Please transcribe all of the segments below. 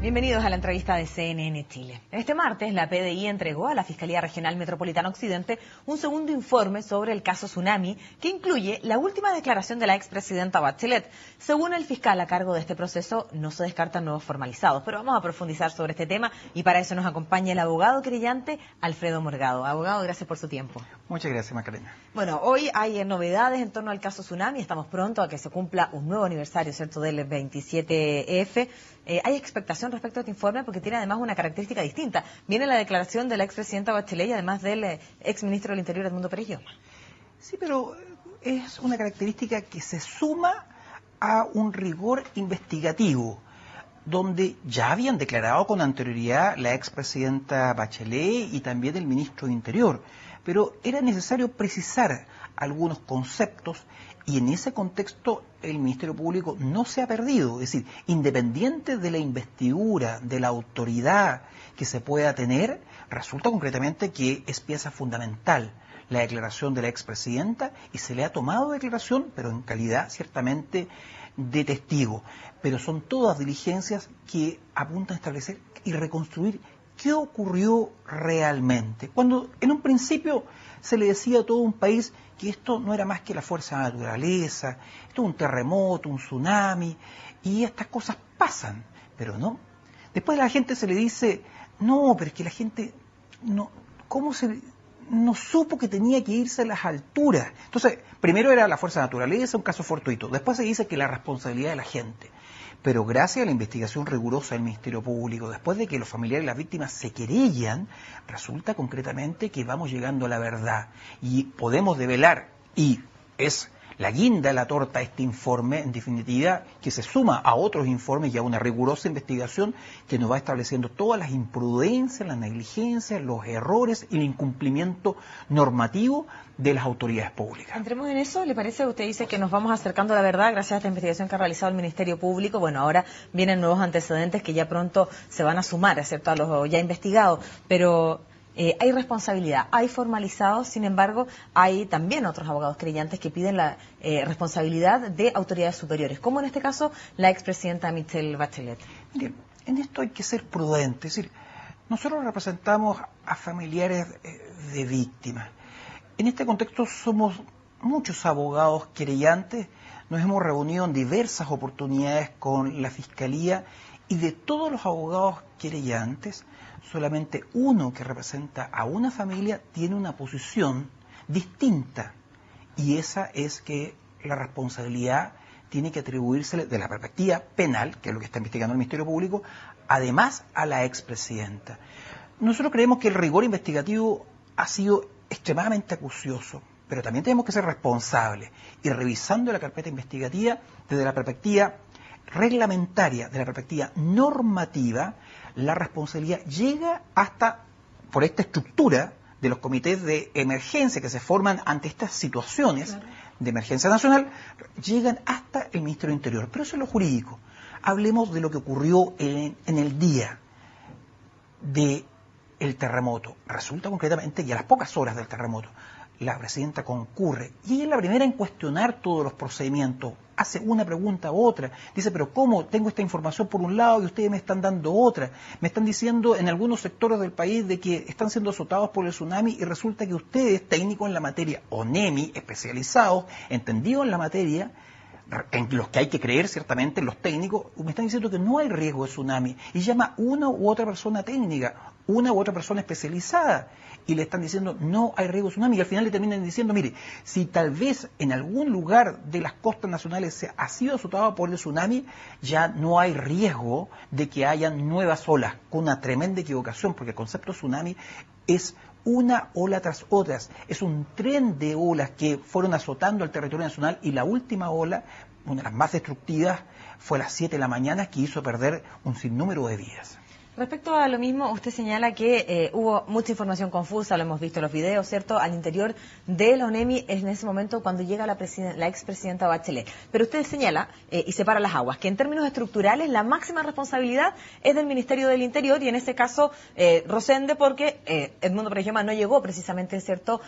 Bienvenidos a la entrevista de CNN Chile. Este martes, la PDI entregó a la Fiscalía Regional Metropolitana Occidente un segundo informe sobre el caso Tsunami, que incluye la última declaración de la expresidenta Bachelet. Según el fiscal a cargo de este proceso, no se descartan nuevos formalizados, pero vamos a profundizar sobre este tema y para eso nos acompaña el abogado querellante Alfredo Morgado. Abogado, gracias por su tiempo. Muchas gracias, Macarena. Bueno, hoy hay novedades en torno al caso Tsunami. Estamos pronto a que se cumpla un nuevo aniversario, ¿cierto?, del 27F. ¿Hay expectación respecto a este informe? Porque tiene además una característica distinta. Viene la declaración de la expresidenta Bachelet y además del exministro del Interior, Edmundo Perello. Sí, pero es una característica que se suma a un rigor investigativo, donde ya habían declarado con anterioridad la expresidenta Bachelet y también el ministro de Interior. Pero era necesario precisar algunos conceptos y en ese contexto el Ministerio Público no se ha perdido. Es decir, independiente de la investidura, de la autoridad que se pueda tener, resulta concretamente que es pieza fundamental la declaración de la expresidenta y se le ha tomado declaración, pero en calidad ciertamente de testigo. Pero son todas diligencias que apuntan a establecer y reconstruir qué ocurrió realmente. Cuando en un principio se le decía a todo un país que esto no era más que la fuerza de la naturaleza, esto es un terremoto, un tsunami, y estas cosas pasan, pero no. Después a la gente se le dice, no, pero es que la gente no supo que tenía que irse a las alturas. Entonces, primero era la fuerza de la naturaleza, un caso fortuito. Después se dice que la responsabilidad de la gente. Pero gracias a la investigación rigurosa del Ministerio Público, después de que los familiares de las víctimas se querellan, resulta concretamente que vamos llegando a la verdad y podemos develar, y es la guinda de la torta este informe, en definitiva, que se suma a otros informes y a una rigurosa investigación que nos va estableciendo todas las imprudencias, las negligencias, los errores y el incumplimiento normativo de las autoridades públicas. Entremos en eso, ¿le parece? Usted dice que nos vamos acercando a la verdad gracias a esta investigación que ha realizado el Ministerio Público. Bueno, ahora vienen nuevos antecedentes que ya pronto se van a sumar, ¿cierto?, a los ya investigados, pero hay responsabilidad, hay formalizados, sin embargo, hay también otros abogados querellantes que piden la responsabilidad de autoridades superiores, como en este caso la expresidenta Michelle Bachelet. Mire, en esto hay que ser prudente, es decir, nosotros representamos a familiares de víctimas. En este contexto somos muchos abogados querellantes, nos hemos reunido en diversas oportunidades con la Fiscalía y de todos los abogados querellantes, solamente uno que representa a una familia tiene una posición distinta y esa es que la responsabilidad tiene que atribuírsele de la perspectiva penal, que es lo que está investigando el Ministerio Público, además a la expresidenta. Nosotros creemos que el rigor investigativo ha sido extremadamente acucioso, pero también tenemos que ser responsables y revisando la carpeta investigativa desde la perspectiva reglamentaria, de la perspectiva normativa, la responsabilidad llega hasta, por esta estructura de los comités de emergencia que se forman ante estas situaciones de emergencia nacional, llegan hasta el Ministerio del Interior. Pero eso es lo jurídico. Hablemos de lo que ocurrió en el día del terremoto. Resulta concretamente que a las pocas horas del terremoto, la presidenta concurre y ella es la primera en cuestionar todos los procedimientos, hace una pregunta u otra, dice, pero ¿cómo tengo esta información por un lado y ustedes me están dando otra? Me están diciendo en algunos sectores del país de que están siendo azotados por el tsunami y resulta que ustedes, técnicos en la materia, ONEMI, especializados, entendidos en la materia, en los que hay que creer ciertamente, en los técnicos, me están diciendo que no hay riesgo de tsunami y llama una u otra persona técnica, una u otra persona especializada y le están diciendo no hay riesgo de tsunami y al final le terminan diciendo, mire, si tal vez en algún lugar de las costas nacionales se ha sido azotado por el tsunami, ya no hay riesgo de que hayan nuevas olas, con una tremenda equivocación, porque el concepto tsunami es una ola tras otra, es un tren de olas que fueron azotando al territorio nacional y la última ola, una de las más destructivas, fue a las 7 de la mañana que hizo perder un sinnúmero de vidas. Respecto a lo mismo, usted señala que hubo mucha información confusa, lo hemos visto en los videos, ¿cierto?, al interior de la ONEMI en ese momento cuando llega la expresidenta Bachelet. Pero usted señala, y separa las aguas, que en términos estructurales la máxima responsabilidad es del Ministerio del Interior y en ese caso Rosende, porque Edmundo Freixedo no llegó precisamente, ¿cierto?,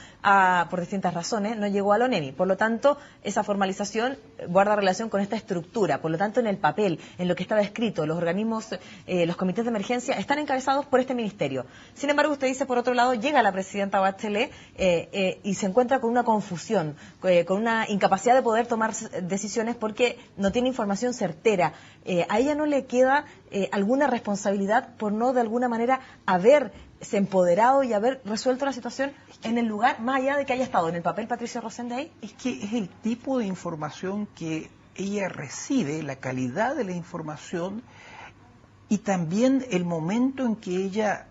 por distintas razones, no llegó a la ONEMI. Por lo tanto, esa formalización guarda relación con esta estructura. Por lo tanto, en el papel, en lo que estaba escrito, los organismos, los comités de emergencia están encabezados por este ministerio. Sin embargo, usted dice, por otro lado, llega la presidenta Bachelet y se encuentra con una confusión, con una incapacidad de poder tomar decisiones porque no tiene información certera. ¿A ella no le queda alguna responsabilidad por no, de alguna manera, haberse empoderado y haber resuelto la situación en el lugar, más allá de que haya estado en el papel Patricio Rosende ahí? Es que es el tipo de información que ella recibe, la calidad de la información, y también el momento en que ella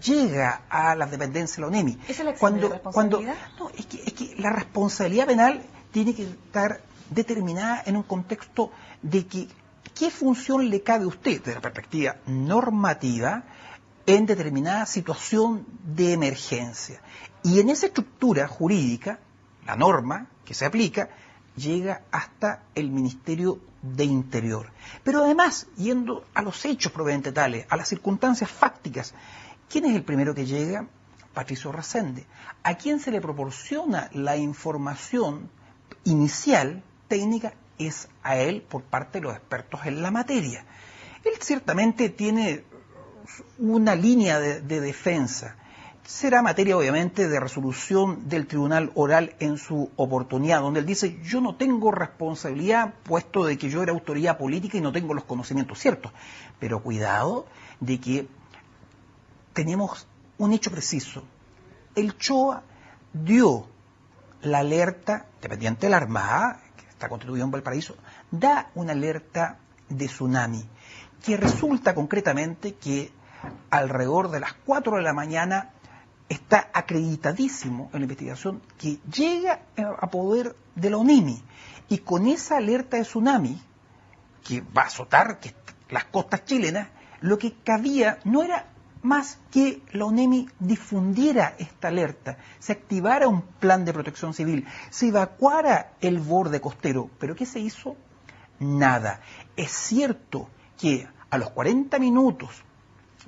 llega a la dependencia de la ONEMI. ¿Esa es la examen de responsabilidad? No, es que la responsabilidad penal tiene que estar determinada en un contexto de que qué función le cabe a usted desde la perspectiva normativa en determinada situación de emergencia. Y en esa estructura jurídica, la norma que se aplica llega hasta el Ministerio de Interior. Pero además, yendo a los hechos propiamente tales, a las circunstancias fácticas, ¿quién es el primero que llega? Patricio Rosende. ¿A quién se le proporciona la información inicial, técnica? Es a él por parte de los expertos en la materia. Él ciertamente tiene una línea de defensa. Será materia, obviamente, de resolución del tribunal oral en su oportunidad, donde él dice, yo no tengo responsabilidad, puesto de que yo era autoridad política y no tengo los conocimientos ciertos. Pero cuidado de que tenemos un hecho preciso. El CHOA dio la alerta, dependiente de la Armada, que está constituida en Valparaíso, da una alerta de tsunami, que resulta concretamente que alrededor de las 4 de la mañana está acreditadísimo en la investigación que llega a poder de la ONEMI, y con esa alerta de tsunami que va a azotar las costas chilenas, lo que cabía no era más que la ONEMI difundiera esta alerta, se activara un plan de protección civil, se evacuara el borde costero. ¿Pero qué se hizo? Nada. Es cierto que a los 40 minutos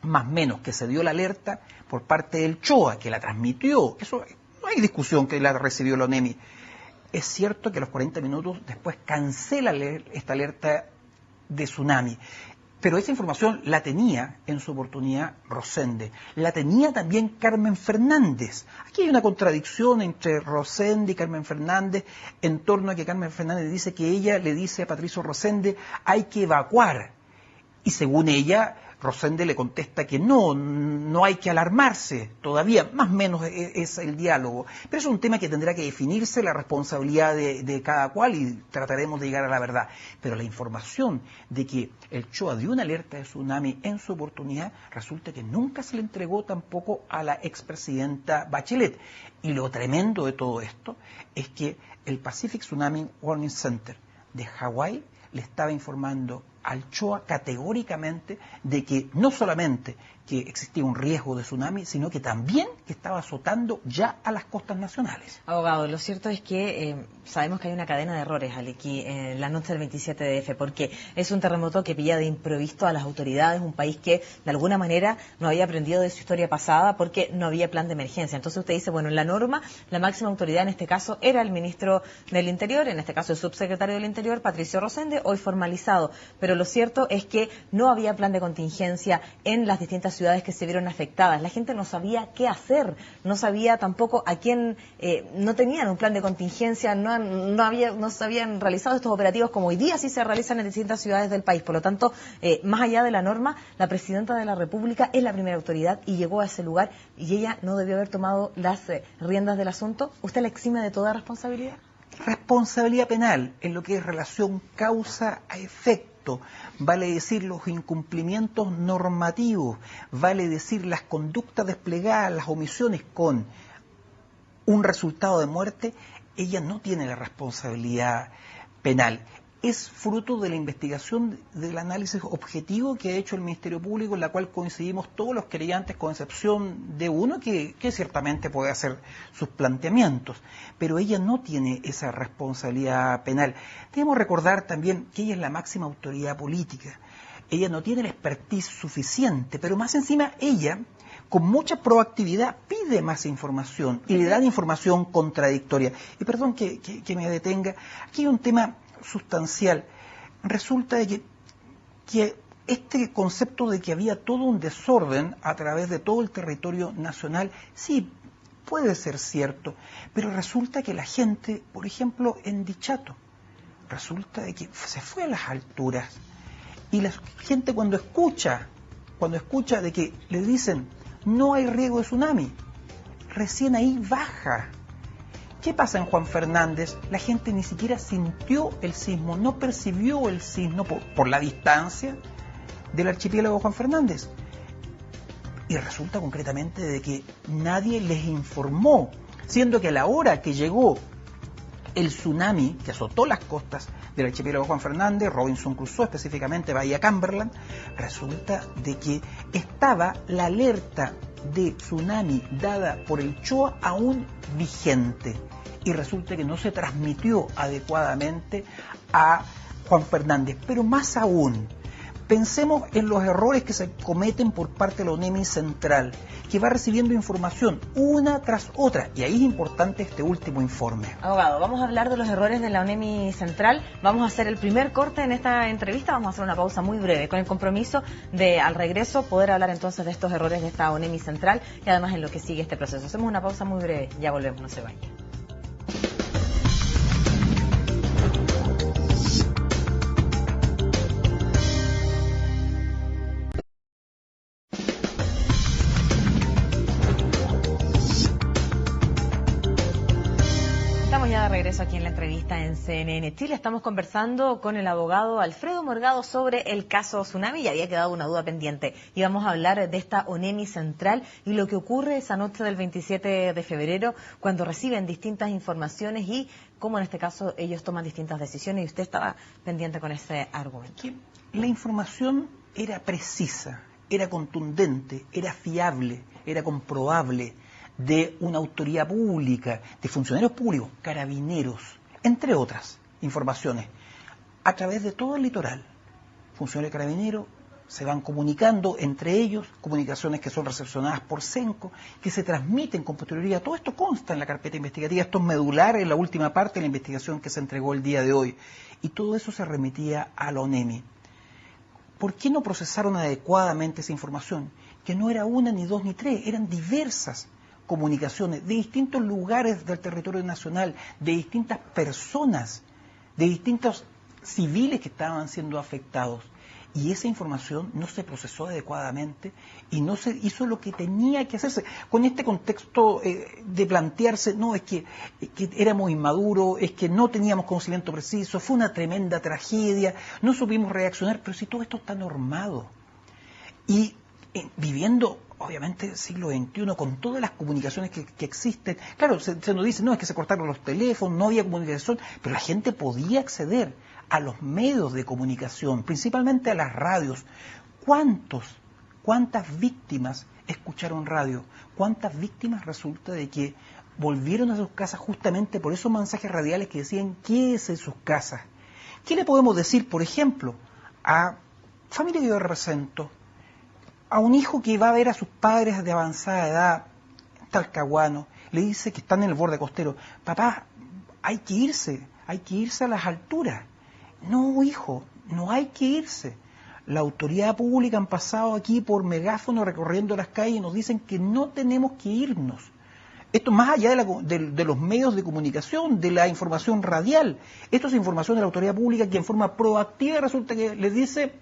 más o menos que se dio la alerta por parte del CHOA, que la transmitió, eso no hay discusión que la recibió la ONEMI. Es cierto que a los 40 minutos después cancela esta alerta de tsunami, pero esa información la tenía en su oportunidad Rosende, la tenía también Carmen Fernández. Aquí hay una contradicción entre Rosende y Carmen Fernández en torno a que Carmen Fernández dice que ella le dice a Patricio Rosende hay que evacuar, y según ella Rosende le contesta que no hay que alarmarse, todavía más o menos es el diálogo. Pero es un tema que tendrá que definirse la responsabilidad de cada cual y trataremos de llegar a la verdad. Pero la información de que el CHOA dio una alerta de tsunami en su oportunidad, resulta que nunca se le entregó tampoco a la expresidenta Bachelet. Y lo tremendo de todo esto es que el Pacific Tsunami Warning Center de Hawái le estaba informando al CHOA categóricamente de que no solamente que existía un riesgo de tsunami, sino que también que estaba azotando ya a las costas nacionales. Abogado, lo cierto es que sabemos que hay una cadena de errores aquí en la noche del 27 de F, porque es un terremoto que pilla de improviso a las autoridades, un país que de alguna manera no había aprendido de su historia pasada porque no había plan de emergencia. Entonces usted dice, bueno, en la norma, la máxima autoridad en este caso era el ministro del Interior, en este caso el subsecretario del Interior, Patricio Rosende, hoy formalizado. Pero lo cierto es que no había plan de contingencia en las distintas ciudades que se vieron afectadas. La gente no sabía qué hacer, no sabía tampoco a quién, no tenían un plan de contingencia, no se habían realizado estos operativos como hoy día sí se realizan en distintas ciudades del país. Por lo tanto, más allá de la norma, la presidenta de la República es la primera autoridad y llegó a ese lugar y ella no debió haber tomado las riendas del asunto. ¿Usted la exime de toda responsabilidad? Responsabilidad penal en lo que es relación causa a efecto, vale decir los incumplimientos normativos, vale decir las conductas desplegadas, las omisiones con un resultado de muerte, ella no tiene la responsabilidad penal. es fruto de la investigación, del análisis objetivo que ha hecho el Ministerio Público, en la cual coincidimos todos los querellantes, con excepción de uno que ciertamente puede hacer sus planteamientos, pero ella no tiene esa responsabilidad penal. Debemos recordar también que ella es la máxima autoridad política. Ella no tiene la expertise suficiente, pero más encima ella, con mucha proactividad, pide más información y le dan información contradictoria. Y perdón que me detenga, aquí hay un tema sustancial. Resulta de que este concepto de que había todo un desorden a través de todo el territorio nacional, sí, puede ser cierto, pero resulta que la gente, por ejemplo, en Dichato, resulta de que se fue a las alturas. Y la gente cuando escucha de que le dicen no hay riesgo de tsunami, recién ahí baja. ¿Qué pasa en Juan Fernández? La gente ni siquiera sintió el sismo, no percibió el sismo por la distancia del archipiélago Juan Fernández. Y resulta concretamente de que nadie les informó, siendo que a la hora que llegó el tsunami que azotó las costas del archipiélago Juan Fernández, Robinson Crusoe, específicamente Bahía Cumberland, resulta de que estaba la alerta de tsunami dada por el CHOA aún vigente, y resulta que no se transmitió adecuadamente a Juan Fernández. Pero más aún, pensemos en los errores que se cometen por parte de la ONEMI Central, que va recibiendo información una tras otra, y ahí es importante este último informe. Abogado, vamos a hablar de los errores de la ONEMI Central. Vamos a hacer el primer corte en esta entrevista, vamos a hacer una pausa muy breve, con el compromiso de, al regreso, poder hablar entonces de estos errores de esta ONEMI Central, y además en lo que sigue este proceso. Hacemos una pausa muy breve, ya volvemos, no se vayan. Ya de regreso aquí en la entrevista en CNN Chile. Estamos conversando con el abogado Alfredo Morgado sobre el caso Tsunami, y había quedado una duda pendiente. Y vamos a hablar de esta ONEMI Central y lo que ocurre esa noche del 27 de febrero, cuando reciben distintas informaciones y cómo en este caso ellos toman distintas decisiones, y usted estaba pendiente con ese argumento. La información era precisa, era contundente, era fiable, era comprobable, de una autoridad pública, de funcionarios públicos, carabineros, entre otras informaciones, a través de todo el litoral. Funcionarios de carabineros se van comunicando entre ellos, comunicaciones que son recepcionadas por CENCO, que se transmiten con posterioridad. Todo esto consta en la carpeta investigativa, esto es medular en la última parte de la investigación que se entregó el día de hoy. Y todo eso se remitía a la ONEMI. ¿Por qué no procesaron adecuadamente esa información? Que no era una, ni dos, ni tres, eran diversas comunicaciones de distintos lugares del territorio nacional, de distintas personas, de distintos civiles que estaban siendo afectados. Y esa información no se procesó adecuadamente y no se hizo lo que tenía que hacerse. Con este contexto de plantearse, no, es que éramos inmaduros, es que no teníamos conocimiento preciso, fue una tremenda tragedia, no supimos reaccionar, pero si todo esto está normado. Y viviendo, obviamente, el siglo XXI, con todas las comunicaciones que existen, claro, se nos dice, no, es que se cortaron los teléfonos, no había comunicación, pero la gente podía acceder a los medios de comunicación, principalmente a las radios. ¿Cuántas víctimas escucharon radio? ¿Cuántas víctimas resulta de que volvieron a sus casas justamente por esos mensajes radiales que decían quédese en sus casas? ¿Qué le podemos decir, por ejemplo, a familia que yo represento, a un hijo que va a ver a sus padres de avanzada edad, Talcahuano, le dice que están en el borde costero, papá, hay que irse a las alturas? No, hijo, no hay que irse. La autoridad pública han pasado aquí por megáfono recorriendo las calles y nos dicen que no tenemos que irnos. Esto más allá de los medios de comunicación, de la información radial. Esto es información de la autoridad pública que en forma proactiva resulta que les dice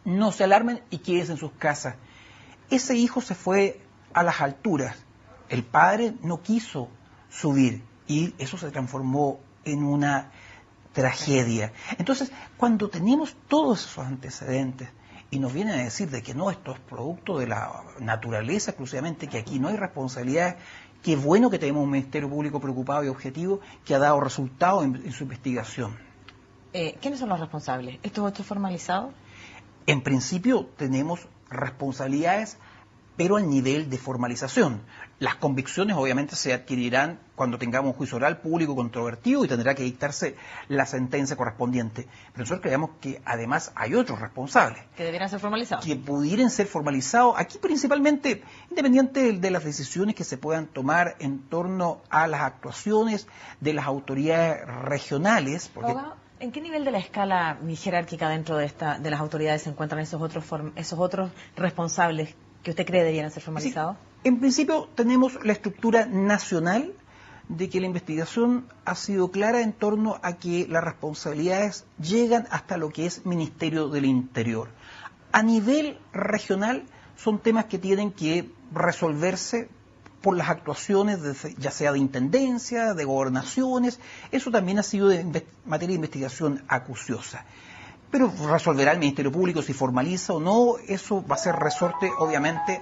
no se alarmen y quédense en sus casas. Ese hijo se fue a las alturas. El padre no quiso subir y eso se transformó en una tragedia. Entonces, cuando tenemos todos esos antecedentes y nos vienen a decir de que no, esto es producto de la naturaleza exclusivamente, que aquí no hay responsabilidad, qué bueno que tenemos un Ministerio Público preocupado y objetivo que ha dado resultados en su investigación. ¿Quiénes son los responsables? ¿Estos hechos formalizados? En principio tenemos responsabilidades, pero al nivel de formalización. Las convicciones obviamente se adquirirán cuando tengamos un juicio oral público controvertido y tendrá que dictarse la sentencia correspondiente. Pero nosotros creemos que además hay otros responsables. Que debieran ser formalizados. Que pudieran ser formalizados, aquí principalmente, independiente de las decisiones que se puedan tomar en torno a las actuaciones de las autoridades regionales. Porque ¿en qué nivel de la escala jerárquica dentro de las autoridades se encuentran esos otros responsables que usted cree debieran ser formalizados? Sí, en principio tenemos la estructura nacional de que la investigación ha sido clara en torno a que las responsabilidades llegan hasta lo que es Ministerio del Interior. A nivel regional son temas que tienen que resolverse por las actuaciones, ya sea de intendencia, de gobernaciones. Eso también ha sido materia de investigación acuciosa. Pero resolverá el Ministerio Público si formaliza o no, eso va a ser resorte, obviamente,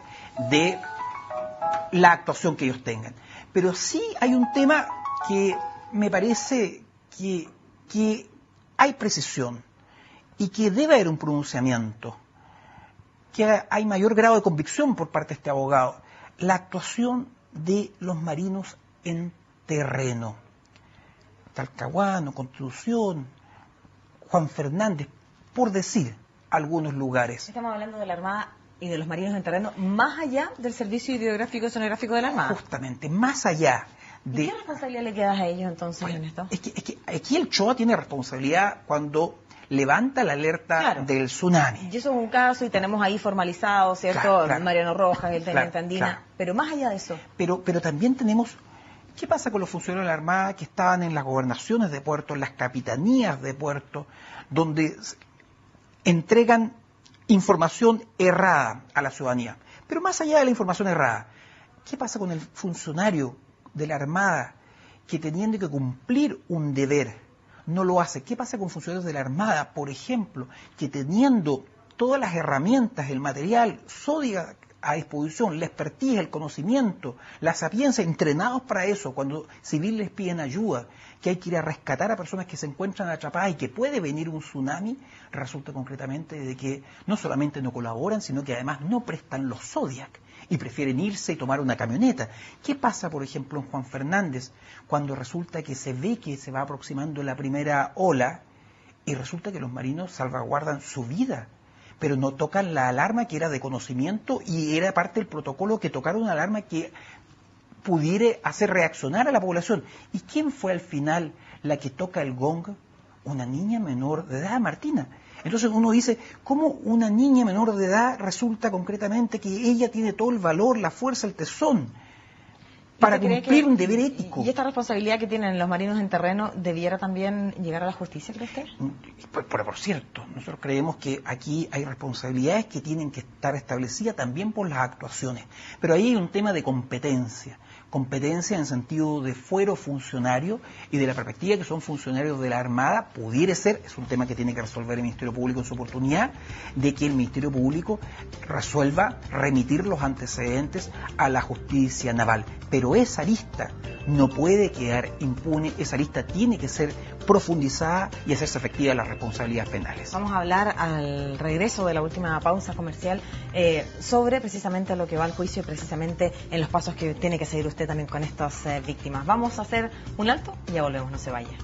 de la actuación que ellos tengan. Pero sí hay un tema que me parece que hay precisión y que debe haber un pronunciamiento, que hay mayor grado de convicción por parte de este abogado, la actuación de los marinos en terreno. Talcahuano, Constitución, Juan Fernández, por decir algunos lugares. Estamos hablando de la Armada y de los marinos en terreno, más allá del servicio hidrográfico y sonográfico de la Armada. Justamente, más allá de... ¿Y qué responsabilidad le queda a ellos entonces en esto? Es que aquí el CHOA tiene responsabilidad cuando levanta la alerta del tsunami. Y eso es un caso y tenemos ahí formalizado, ¿cierto? Claro. Mariano Rojas, el teniente Andina. Claro. Pero más allá de eso. Pero también tenemos... ¿Qué pasa con los funcionarios de la Armada que estaban en las gobernaciones de puerto, en las capitanías de puerto, donde entregan información errada a la ciudadanía? Pero más allá de la información errada, ¿qué pasa con el funcionario de la Armada que teniendo que cumplir un deber no lo hace? ¿Qué pasa con funcionarios de la Armada, por ejemplo, que teniendo todas las herramientas, el material, sódica a disposición, la expertise, el conocimiento, la sapiencia, entrenados para eso, cuando civiles les piden ayuda, que hay que ir a rescatar a personas que se encuentran atrapadas y que puede venir un tsunami, resulta concretamente de que no solamente no colaboran, sino que además no prestan los Zodiac y prefieren irse y tomar una camioneta? ¿Qué pasa, por ejemplo, en Juan Fernández, cuando resulta que se ve que se va aproximando la primera ola y resulta que los marinos salvaguardan su vida, pero no tocan la alarma que era de conocimiento y era parte del protocolo que tocaron una alarma que pudiera hacer reaccionar a la población? ¿Y quién fue al final la que toca el gong? Una niña menor de edad, Martina. Entonces uno dice, ¿cómo una niña menor de edad resulta concretamente que ella tiene todo el valor, la fuerza, el tesón para cumplir un deber ético? ¿Y esta responsabilidad que tienen los marinos en terreno debiera también llegar a la justicia, cree usted? Por cierto, nosotros creemos que aquí hay responsabilidades que tienen que estar establecidas también por las actuaciones. Pero ahí hay un tema de competencia en sentido de fuero funcionario y de la perspectiva que son funcionarios de la Armada, pudiera ser, es un tema que tiene que resolver el Ministerio Público en su oportunidad, de que el Ministerio Público resuelva remitir los antecedentes a la justicia naval. Pero esa arista no puede quedar impune, esa arista tiene que ser profundizada y hacerse efectiva las responsabilidades penales. Vamos a hablar al regreso de la última pausa comercial sobre precisamente lo que va al juicio y precisamente en los pasos que tiene que seguir usted también con estas víctimas. Vamos a hacer un alto y ya volvemos, no se vaya.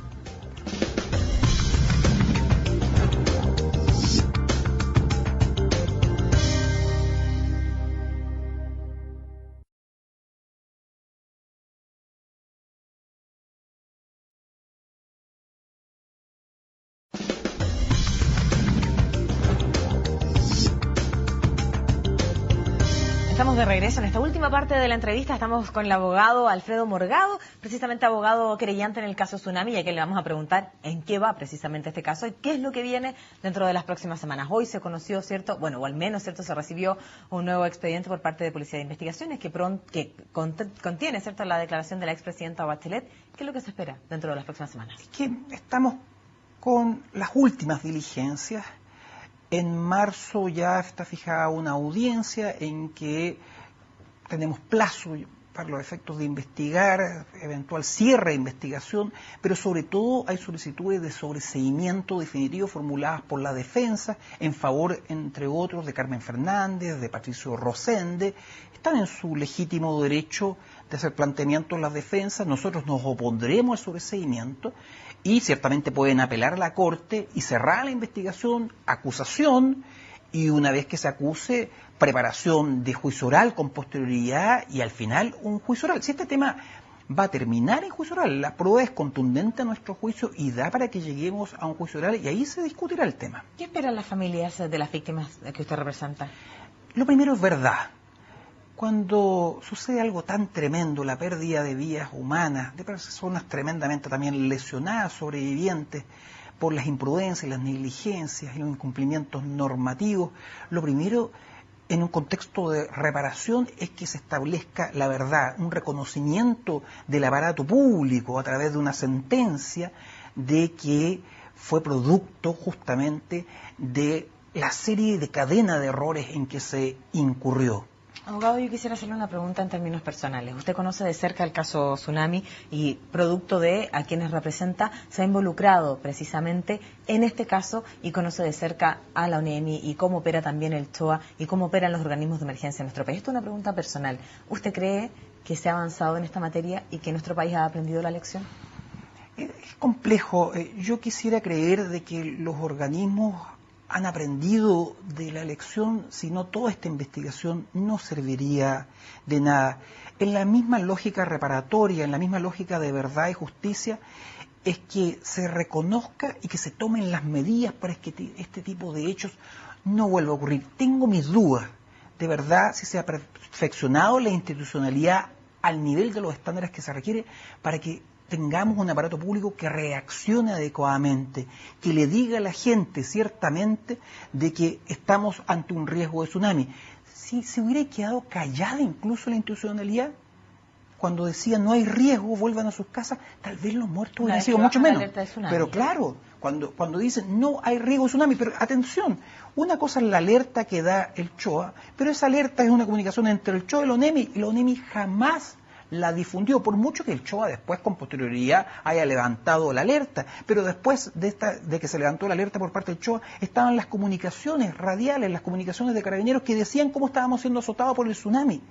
Estamos de regreso en esta última parte de la entrevista. Estamos con el abogado Alfredo Morgado, precisamente abogado querellante en el caso Tsunami, y a quien le vamos a preguntar en qué va precisamente este caso y qué es lo que viene dentro de las próximas semanas. Hoy se conoció, ¿cierto? Bueno, o al menos, ¿cierto? Se recibió un nuevo expediente por parte de Policía de Investigaciones que contiene, ¿cierto?, la declaración de la expresidenta Bachelet. ¿Qué es lo que se espera dentro de las próximas semanas? Es que estamos con las últimas diligencias. En marzo ya está fijada una audiencia en que tenemos plazo para los efectos de investigar, eventual cierre de investigación, pero sobre todo hay solicitudes de sobreseimiento definitivo formuladas por la defensa en favor, entre otros, de Carmen Fernández, de Patricio Rosende. Están en su legítimo derecho de hacer planteamientos las defensas. Nosotros nos opondremos al sobreseimiento y ciertamente pueden apelar a la Corte y cerrar la investigación, acusación, y una vez que se acuse, preparación de juicio oral con posterioridad y al final un juicio oral. Si este tema va a terminar en juicio oral, la prueba es contundente a nuestro juicio y da para que lleguemos a un juicio oral y ahí se discutirá el tema. ¿Qué esperan las familias de las víctimas que usted representa? Lo primero es verdad. Cuando sucede algo tan tremendo, la pérdida de vidas humanas, de personas tremendamente también lesionadas, sobrevivientes, por las imprudencias, las negligencias y los incumplimientos normativos, lo primero en un contexto de reparación es que se establezca la verdad, un reconocimiento del aparato público a través de una sentencia de que fue producto justamente de la serie de cadena de errores en que se incurrió. Abogado, yo quisiera hacerle una pregunta en términos personales. Usted conoce de cerca el caso Tsunami y producto de a quienes representa se ha involucrado precisamente en este caso y conoce de cerca a la ONEMI y cómo opera también el CHOA y cómo operan los organismos de emergencia en nuestro país. Esto es una pregunta personal. ¿Usted cree que se ha avanzado en esta materia y que nuestro país ha aprendido la lección? Es complejo. Yo quisiera creer de que los organismos han aprendido de la lección, si no toda esta investigación no serviría de nada. En la misma lógica reparatoria, en la misma lógica de verdad y justicia, es que se reconozca y que se tomen las medidas para que este tipo de hechos no vuelva a ocurrir. Tengo mis dudas, de verdad, si se ha perfeccionado la institucionalidad al nivel de los estándares que se requiere para que tengamos un aparato público que reaccione adecuadamente, que le diga a la gente ciertamente de que estamos ante un riesgo de tsunami. Si se hubiera quedado callada incluso la institucionalidad, cuando decía no hay riesgo, vuelvan a sus casas, tal vez los muertos hubieran sido mucho menos. Pero claro, cuando dicen no hay riesgo de tsunami, pero atención, una cosa es la alerta que da el CHOA, pero esa alerta es una comunicación entre el CHOA y la ONEMI, y la ONEMI jamás la difundió, por mucho que el CHOA después con posterioridad haya levantado la alerta, pero después de que se levantó la alerta por parte del CHOA estaban las comunicaciones radiales, las comunicaciones de Carabineros que decían cómo estábamos siendo azotados por el tsunami,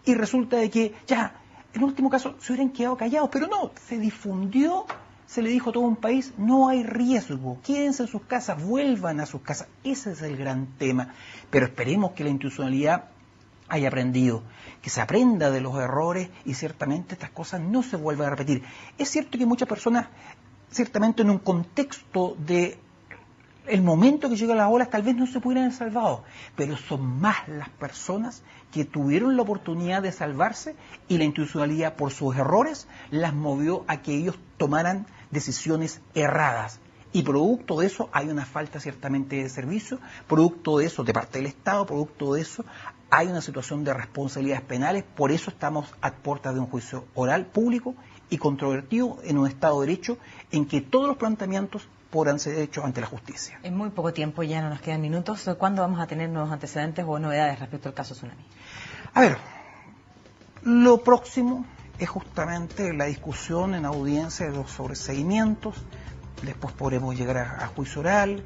y resulta de que ya, en último caso, se hubieran quedado callados, pero no, se difundió, se le dijo a todo un país, no hay riesgo, quédense en sus casas, vuelvan a sus casas, ese es el gran tema, pero esperemos que la institucionalidad haya aprendido, que se aprenda de los errores y ciertamente estas cosas no se vuelvan a repetir. Es cierto que muchas personas, ciertamente en un contexto de el momento que llegan las olas, tal vez no se pudieran haber salvado, pero son más las personas que tuvieron la oportunidad de salvarse y la institucionalidad por sus errores las movió a que ellos tomaran decisiones erradas. Y producto de eso hay una falta ciertamente de servicio, producto de eso de parte del Estado, producto de eso hay una situación de responsabilidades penales, por eso estamos a puertas de un juicio oral público y controvertido en un Estado de Derecho en que todos los planteamientos podrán ser hechos ante la justicia. En muy poco tiempo, ya no nos quedan minutos, ¿cuándo vamos a tener nuevos antecedentes o novedades respecto al caso Tsunami? A ver, lo próximo es justamente la discusión en audiencia de los sobreseimientos. Después podremos llegar a juicio oral.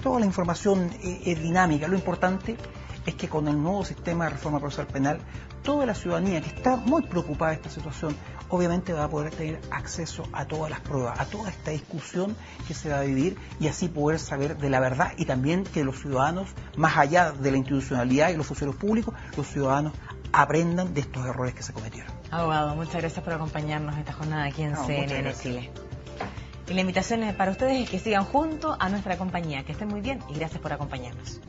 Toda la información es dinámica. Lo importante es que con el nuevo sistema de reforma procesal penal, toda la ciudadanía que está muy preocupada de esta situación, obviamente va a poder tener acceso a todas las pruebas, a toda esta discusión que se va a vivir y así poder saber de la verdad y también que los ciudadanos, más allá de la institucionalidad y los funcionarios públicos, los ciudadanos aprendan de estos errores que se cometieron. Abogado, muchas gracias por acompañarnos esta jornada aquí en CNN Chile. Y la invitación para ustedes es que sigan junto a nuestra compañía. Que estén muy bien y gracias por acompañarnos.